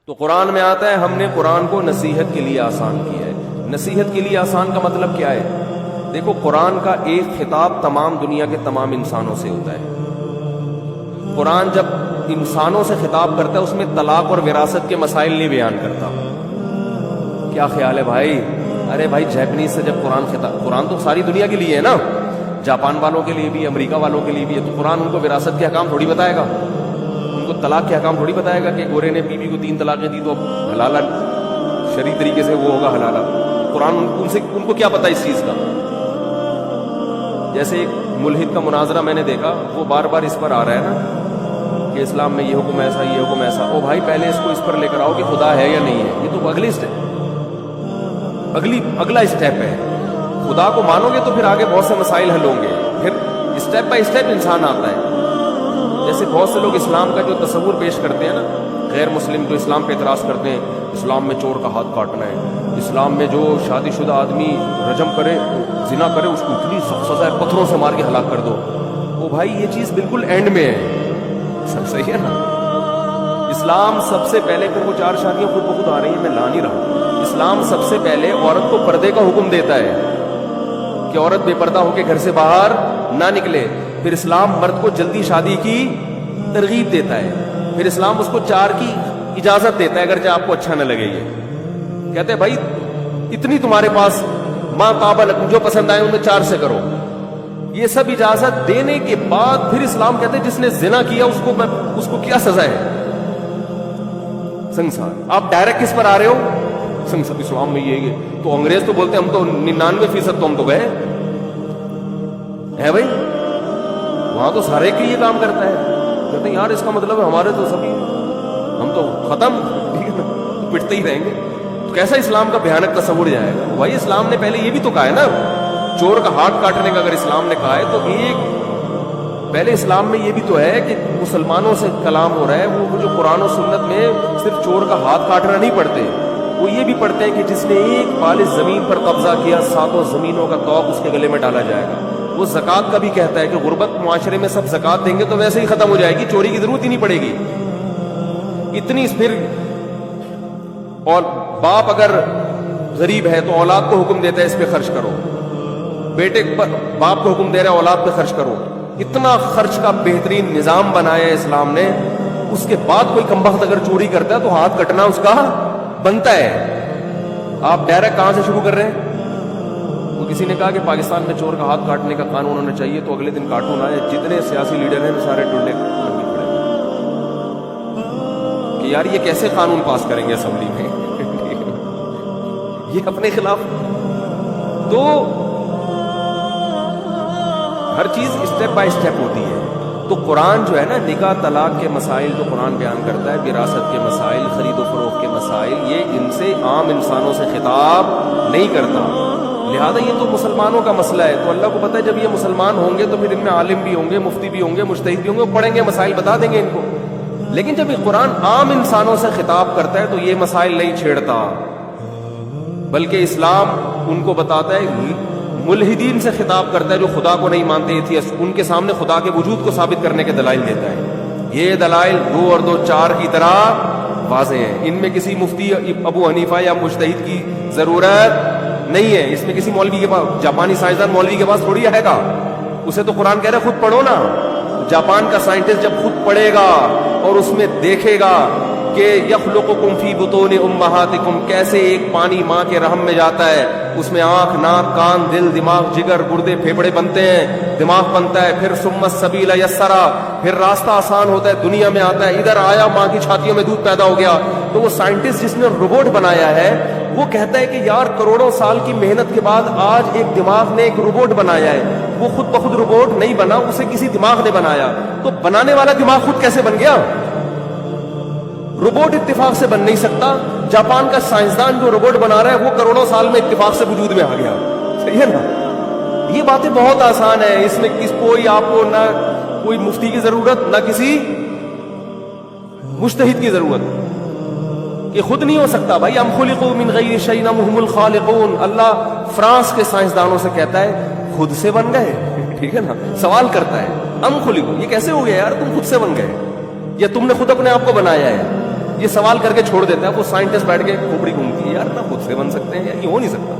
تو قرآن میں آتا ہے ہم نے قرآن کو نصیحت کے لیے آسان کیا ہے. نصیحت کے لیے آسان کا مطلب کیا ہے؟ دیکھو قرآن کا ایک خطاب تمام دنیا کے تمام انسانوں سے ہوتا ہے. قرآن جب انسانوں سے خطاب کرتا ہے اس میں طلاق اور وراثت کے مسائل نہیں بیان کرتا. کیا خیال ہے بھائی؟ ارے بھائی جیپنیز سے جب قرآن تو ساری دنیا کے لیے ہے نا، جاپان والوں کے لیے بھی، امریکہ والوں کے لیے بھی ہے، تو قرآن ان کو وراثت کے احکام تھوڑی بتائے گا، ان کو طلاق کے احکام تھوڑی بتائے گا کہ گورے نے بیوی کو 3 طلاقیں دی تو اب حلالہ شرعی طریقے سے وہ ہوگا حلالہ. قرآن ان کو کیا پتا اس چیز کا؟ جیسے ایک ملحد کا مناظرہ میں نے دیکھا، وہ بار بار اس پر آ رہا ہے نا کہ اسلام میں یہ حکم ایسا، یہ حکم ایسا. او بھائی پہلے اس کو اس پر لے کر آؤ کہ خدا ہے یا نہیں ہے. یہ تو اگلا اسٹیپ ہے. خدا کو مانو گے تو پھر آگے بہت سے مسائل حل ہوں گے. پھر اسٹیپ بائی اسٹیپ انسان آتا ہے. جیسے بہت سے لوگ اسلام کا جو تصور پیش کرتے ہیں نا، غیر مسلم جو اسلام پہ اعتراض کرتے ہیں، اسلام میں چور کا ہاتھ کاٹنا ہے، اسلام میں جو شادی شدہ آدمی رجم کرے، زنا کرے، اس کو اتنی سخت سزا ہے، پتھروں سے مار کے ہلاک کر دو. وہ بھائی یہ چیز بالکل اینڈ میں ہے. سب صحیح ہے نا؟ اسلام سب سے پہلے، پھر وہ 4 شادیاں خود بخود آ رہی ہیں، میں لا نہیں رہا. اسلام سب سے پہلے عورت کو پردے کا حکم دیتا ہے کہ عورت بے پردہ ہو کے گھر سے باہر نہ نکلے. پھر اسلام مرد کو جلدی شادی کی ترغیب دیتا ہے. پھر اسلام اس کو 4 کی اجازت دیتا ہے اگرچہ آپ کو اچھا نہ لگے. یہ کہتے ہیں بھائی اتنی تمہارے پاس ماں قابل، جو پسند آئے ان میں 4 سے کرو. یہ سب اجازت دینے کے بعد پھر اسلام کہتے ہیں جس نے زنا کیا اس کو کیا سزا ہے؟ سنسار. آپ ڈائریکٹ کس پر آ رہے ہو؟ سنسار. اسلام میں یہ تو انگریز تو بولتے ہیں ہم تو 99% تو ہم تو گئے ہے بھائی، وہاں تو سارے کے یہ کام کرتا ہے. کہتے ہیں یار اس کا مطلب ہے ہمارے تو سبھی ہم تو ختم، ٹھیک ہے نا، پٹتے ہی رہیں گے. تو کیسا اسلام کا بھیانک تصور جائے گا؟ بھائی اسلام نے پہلے یہ بھی تو کہا ہے نا، چور کا ہاتھ کاٹنے کا اگر اسلام نے کہا ہے تو پہلے اسلام میں یہ بھی تو ہے کہ مسلمانوں سے کلام ہو رہا ہے. وہ جو قرآن و سنت میں صرف چور کا ہاتھ کاٹنا نہیں پڑھتے، وہ یہ بھی پڑھتے ہیں کہ جس نے ایک بالغ زمین پر قبضہ کیا 7 زمینوں کا طوق اس کے گلے میں ڈالا جائے گا. وہ زکوٰۃ کا بھی کہتا ہے کہ غربت معاشرے میں سب زکوٰۃ دیں گے تو ویسے ہی ختم ہو جائے گی، چوری کی ضرورت ہی نہیں پڑے گی. اتنی پھر اور باپ اگر غریب ہے تو اولاد کو حکم دیتا ہے اس پہ خرچ کرو. بیٹے پر باپ کو حکم دے رہا ہے اولاد پہ خرچ کرو. اتنا خرچ کا بہترین نظام بنایا ہے اسلام نے. اس کے بعد کوئی کمبخت اگر چوری کرتا ہے تو ہاتھ کٹنا اس کا بنتا ہے. آپ ڈائریکٹ کہاں سے شروع کر رہے ہیں؟ وہ کسی نے کہا کہ پاکستان میں چور کا ہاتھ کاٹنے کا قانون ہونا چاہیے، تو اگلے دن کارٹون آئے، جتنے سیاسی لیڈر ہیں سارے ٹنڈے بن کے کھڑے کہ یار یہ کیسے قانون پاس کریں گے اسمبلی میں یہ اپنے خلاف. تو ہر چیز اسٹیپ بائی اسٹیپ ہوتی ہے. تو قرآن جو ہے نا، نکاح طلاق کے مسائل جو قرآن بیان کرتا ہے، وراثت کے مسائل، خرید و فروخت کے مسائل، یہ ان سے عام انسانوں سے خطاب نہیں کرتا. لہذا یہ تو مسلمانوں کا مسئلہ ہے. تو اللہ کو پتہ ہے جب یہ مسلمان ہوں گے تو پھر ان میں عالم بھی ہوں گے، مفتی بھی ہوں گے، مجتہد بھی ہوں گے، وہ پڑھیں گے، مسائل بتا دیں گے ان کو. لیکن جب یہ قرآن عام انسانوں سے خطاب کرتا ہے تو یہ مسائل نہیں چھیڑتا، بلکہ اسلام ان کو بتاتا ہے. ملحدین سے خطاب کرتا ہے جو خدا کو نہیں مانتے، ایتھیسٹ، ان کے سامنے خدا کے وجود کو ثابت کرنے کے دلائل دیتا ہے. یہ دلائل 2 اور 2 4 کی طرح واضح ہیں. ان میں کسی مفتی ابو حنیفہ یا مجتہد کی ضرورت نہیں ہے. اس میں کسی مولوی کے پاس، جاپانی سائنسدان مولوی کے پاس تھوڑی آئے گا. اسے تو قرآن کہہ رہا ہے خود پڑھو نا. جاپان کا سائنٹسٹ جب خود پڑھے گا اور اس میں دیکھے گا کہ یخلقکم فی بطون امہاتکم، کیسے ایک پانی ماں کے رحم میں جاتا ہے، اس میں آنکھ، ناک، کان، دل، دماغ، جگر، گردے، پھیپھڑے بنتے ہیں، دماغ بنتا ہے، پھر ثم السبیل یسرا، پھر راستہ آسان ہوتا ہے، دنیا میں آتا ہے، ادھر آیا، ماں کی چھاتیوں میں دودھ پیدا ہو گیا. تو وہ سائنٹسٹ جس نے روبوٹ بنایا ہے وہ کہتا ہے کہ یار کروڑوں سال کی محنت کے بعد آج ایک دماغ نے ایک روبوٹ بنایا ہے. وہ خود بخود روبوٹ نہیں بنا، اسے کسی دماغ نے بنایا. تو بنانے والا دماغ خود کیسے بن گیا؟ روبوٹ اتفاق سے بن نہیں سکتا. جاپان کا سائنسدان جو روبوٹ بنا رہا ہے وہ کروڑوں سال میں اتفاق سے وجود میں آ گیا. صحیح ہے نا؟ یہ باتیں بہت آسان ہیں. اس میں کوئی آپ کو نہ کوئی مفتی کی ضرورت، نہ کسی مجتہد کی ضرورت. یہ خود نہیں ہو سکتا بھائی. ام خلقوا من غیر شیء ام هم الخالقون. اللہ فرانس کے سائنسدانوں سے کہتا ہے خود سے بن گئے. ٹھیک ہے نا؟ سوال کرتا ہے ام خلقوا، یہ کیسے ہو گیا یار؟ تم خود سے بن گئے یا تم نے خود اپنے آپ کو بنایا ہے؟ یہ سوال کر کے چھوڑ دیتا ہے. وہ سائنٹسٹ بیٹھ کے کھوپڑی گھومتی ہے, یار نہ خود سے بن سکتے ہیں, یار یہ ہو نہیں سکتا.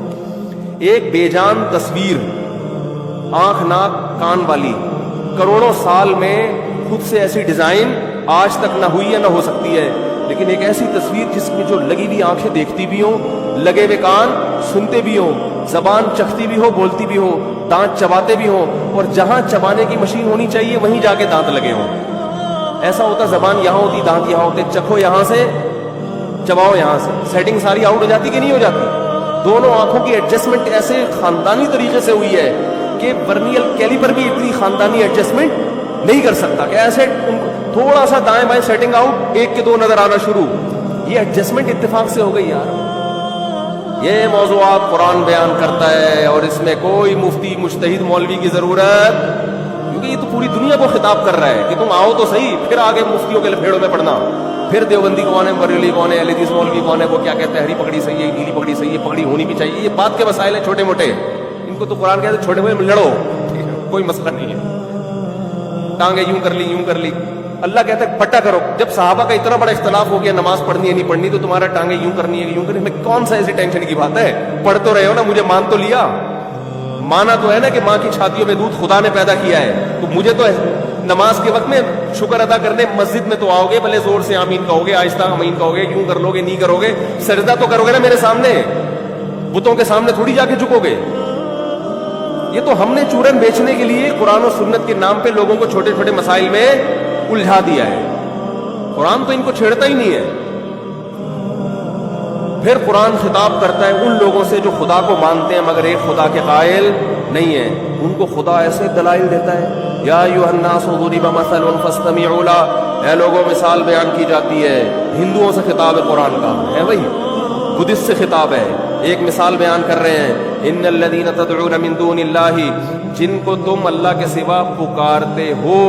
ایک بے جان تصویر, آنکھ ناک کان والی, کروڑوں سال میں خود سے ایسی ڈیزائن آج تک نہ ہوئی ہے نہ ہو سکتی ہے. لیکن ایک ایسی تصویر جس میں جو لگی ہوئی آنکھیں دیکھتی بھی ہوں, لگے ہوئے کان سنتے بھی ہوں, زبان چکھتی بھی ہو, بولتی بھی ہو, دانت چباتے بھی ہوں, اور جہاں چبانے کی مشین ہونی چاہیے وہیں جا کے دانت لگے ہوں. ایسا ہوتا زبان یہاں ہوتی, دانت یہاں ہوتے, چکھو یہاں سے, چباؤ یہاں سے, سیٹنگ ساری آؤٹ ہو جاتی کہ نہیں ہو جاتی. دونوں آنکھوں کی ایڈجسٹمنٹ ایسے خاندانی طریقے سے ہوئی ہے کہ ورنیل کیلیپر بھی اتنی خاندانی ایڈجسٹمنٹ نہیں کر سکتا کہ ایسے تھوڑا سا دائیں بائیں سیٹنگ آؤٹ, ایک کے دو نظر آنا شروع. یہ ایڈجسٹمنٹ اتفاق سے ہو گئی یار. یہ موضوعات قرآن بیان کرتا ہے اور اس میں کوئی مفتی مجتہد مولوی کی ضرورت, کیونکہ یہ تو پوری دنیا کو خطاب کر رہا ہے کہ تم آؤ تو صحیح, پھر آگے مفتیوں کے لپیڑوں میں پڑنا, پھر دیوبندی کون ہے, بریلوی کون ہے, اہل حدیث مولوی کون ہے, وہ کیا کہتے ہیں, ہری پگڑی صحیح ہے, نیلی پگڑی صحیح ہے, پگڑی ہونی بھی چاہیے. یہ بات کے مسائل ہیں چھوٹے موٹے, ان کو تو قرآن کہتے ہیں چھوٹے موٹے لڑو, کوئی مسئلہ نہیں ہے. ٹانگیں یوں کر لی, یوں کر لی, اللہ کہتا ہے پٹا کرو. جب صحابہ کا اتنا بڑا اختلاف ہو گیا نماز پڑھنی ہے نہیں پڑھنی, تو تمہارا ٹانگیں یوں کرنی ہے یوں کرنی, میں کون سا ایسی ٹینشن کی بات ہے, پڑھ تو رہے ہو نا, مجھے مان تو لیا. مانا تو ہے نا کہ ماں کی چھاتیوں میں دودھ خدا نے پیدا کیا ہے, تو مجھے تو نماز کے وقت میں شکر ادا کرنے مسجد میں تو آؤ گے, بھلے زور سے آمین کہو گے, آہستہ آمین کہو گے, یوں کر لو گے, نہیں کرو گے, سجدہ تو کرو گے نا میرے سامنے, بتوں کے سامنے تھوڑی جا کے جھکو گے. یہ تو ہم نے چورن بیچنے کے لیے قرآن و سنت کے نام پہ لوگوں کو چھوٹے چھوٹے مسائل میں الجھا دیا ہے. قرآن تو ان کو چھیڑتا ہی نہیں ہے. پھر قرآن خطاب کرتا ہے ان لوگوں سے جو خدا کو مانتے ہیں مگر ایک خدا کے قائل نہیں ہے. ان کو خدا ایسے دلائل دیتا ہے, یا ایھا الناس ضرب مثل فاستمعوا له, اے لوگوں مثال بیان کی جاتی ہے. ہندوؤں سے خطاب ہے قرآن کا, ہے بھائی, بدھسٹ سے خطاب ہے. ایک مثال بیان کر رہے ہیں, ان الذین تدعون من دون اللہ, جن کو تم اللہ کے سوا پکارتے ہو,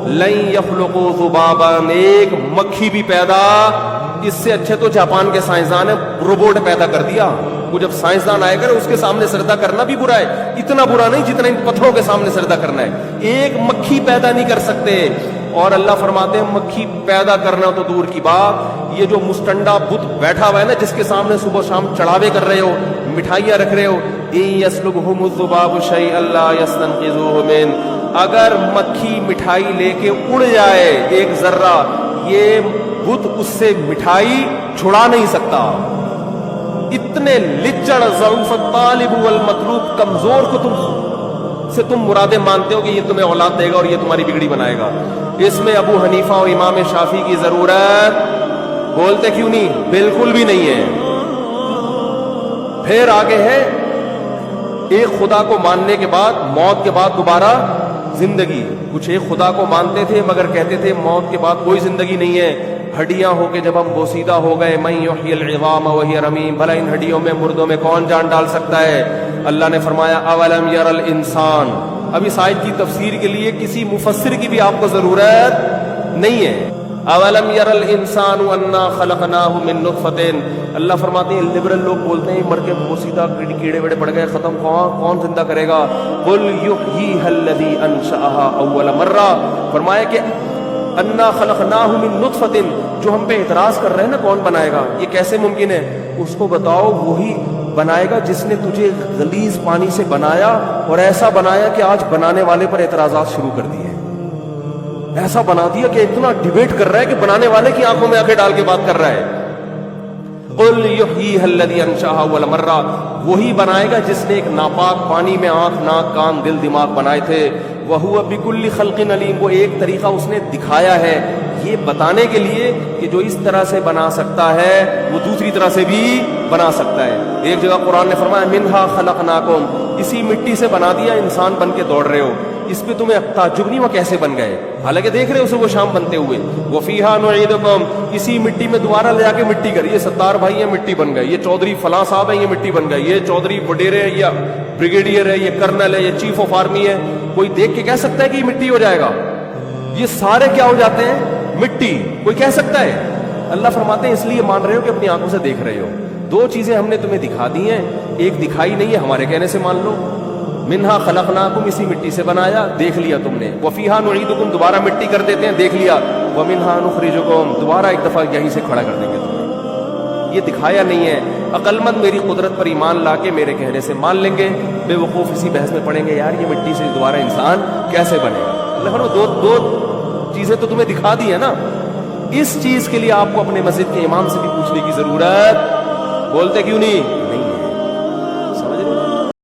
لن یخلقوا ذبابا, ایک مکھی بھی پیدا, اس سے اچھے تو جاپان کے سائنسدان نے روبوٹ پیدا کر دیا. وہ جب سائنسدان آئے گا اس کے سامنے سجدہ کرنا بھی برا ہے, اتنا برا نہیں جتنا ان پتھروں کے سامنے سجدہ کرنا ہے. ایک مکھی پیدا نہیں کر سکتے. اور اللہ فرماتے ہیں مکھی پیدا کرنا تو دور کی بات, یہ جو مستنڈا بت بیٹھا ہوا ہے نا, جس کے سامنے صبح شام چڑھاوے کر رہے ہو, مٹھائیاں رکھ رہے ہو, یسلبہم الذباب شیئا لا یستنقذوہ من, اگر مکھی مٹھائی لے کے اڑ جائے ایک ذرہ, یہ بت اس سے مٹھائی چھڑا نہیں سکتا. اتنے لچڑ, ضعف الطالب والمطلوب, کمزور کو تم مرادیں مانتے ہو کہ یہ تمہیں اولاد دے گا اور یہ تمہاری بگڑی بنائے گا. اس میں ابو حنیفہ اور امام شافعی کی ضرورت, بولتے کیوں نہیں, بالکل بھی نہیں ہے. پھر آگے ہے ایک خدا کو ماننے کے بعد موت کے بعد دوبارہ زندگی. کچھ ایک خدا کو مانتے تھے مگر کہتے تھے موت کے بعد کوئی زندگی نہیں ہے. ہڈیاں ہو کے جب ہم بوسیدہ ہو گئے, من یحیی العظام وہی رمیم, بھلا ان ہڈیوں میں مردوں میں کون جان ڈال سکتا ہے. اللہ نے فرمایا اولم یر الانسان. اب اس آیت کی تفسیر کے لیے کسی مفسر کی بھی آپ کو ضرورت نہیں ہے. اولم یر الانسان انا خلقناہ من نطفۃ, اللہ فرماتے ہیں لبرل لوگ بولتے ہیں مر کے بوسیدہ کیڑے ویڑے پڑ گئے ختم, کون زندہ کرے گا. قل یحییھا الذی انشأھا اول مرہ, فرمایا کہ انا خلقناہ من نطفۃ, جو ہم پہ اعتراض کر رہے ہیں نا کون بنائے گا, یہ کیسے ممکن ہے, اس کو بتاؤ وہی بنائے گا جس نے تجھے غلیظ پانی سے بنایا اور ایسا بنایا کہ آج بنانے والے پر اعتراضات شروع کر دیے. ایسا بنا دیا کہ اتنا ڈیبیٹ کر رہا ہے کہ بنانے والے کی آنکھوں میں آنکھیں ڈال کے بات کر رہا ہے. قل یحییھا الذی انشأھا اول مرہ, وہی بنائے گا جس نے ایک ناپاک پانی میں آنکھ ناک کان دل دماغ بنائے تھے. وہو بکل خلق علیم, وہ ایک طریقہ اس نے دکھایا ہے یہ بتانے کے لیے کہ جو اس طرح سے بنا سکتا ہے وہ دوسری طرح سے بھی بنا سکتا ہے. ایک جگہ قرآن نے فرمایا منہا خلقناکم, اسی مٹی سے بنا دیا, انسان بن کے دوڑ رہے ہو, اس پہ تمہیں تعجب نہیں وہ کیسے بن گئے, حالانکہ دیکھ رہے ہو صبح شام بنتے ہوئے. وفیہا نعیدکم, اسی مٹی میں دوبارہ لے جا کے مٹی کر, یہ ستار بھائی ہیں مٹی بن گئے, یہ چودھری فلاں صاحب ہیں یہ مٹی بن گئے, یہ چودھری وڈیرے ہے, یہ بریگیڈیئر ہے, یہ کرنل ہے, یہ چیف آف آرمی ہے. کوئی دیکھ کے کہہ سکتا ہے کہ یہ مٹی ہو جائے گا؟ یہ سارے کیا ہو جاتے ہیں, مٹی. کوئی کہہ سکتا ہے؟ اللہ فرماتے ہیں اس لیے مان رہے ہو کہ اپنی آنکھوں سے دیکھ رہے ہو. دو چیزیں ہم نے تمہیں دکھا دی ہیں, ایک دکھائی نہیں ہے ہمارے کہنے سے مان لو. منہا خلقناکم, اسی مٹی سے بنایا, دیکھ لیا تم نے. وفیہا نعیدکم, دوبارہ مٹی کر دیتے ہیں, دیکھ لیا. وَمِنْهَا نُخْرِجُكُمْ، دوبارہ ایک دفعہ یہیں سے کھڑا کر دیں گے تمہیں. یہ دکھایا نہیں ہے. عقل مند میری قدرت پر ایمان لا کے میرے کہنے سے مان لیں گے، بے وقوف اسی بحث میں پڑیں گے یار یہ مٹی سے دوبارہ انسان کیسے بنے گا. اللہ نے دو چیزیں تو تمہیں دکھا دی ہے نا. اس چیز کے لیے آپ کو اپنے مسجد کے امام سے بھی پوچھنے کی ضرورت بولتے کیوں نہیں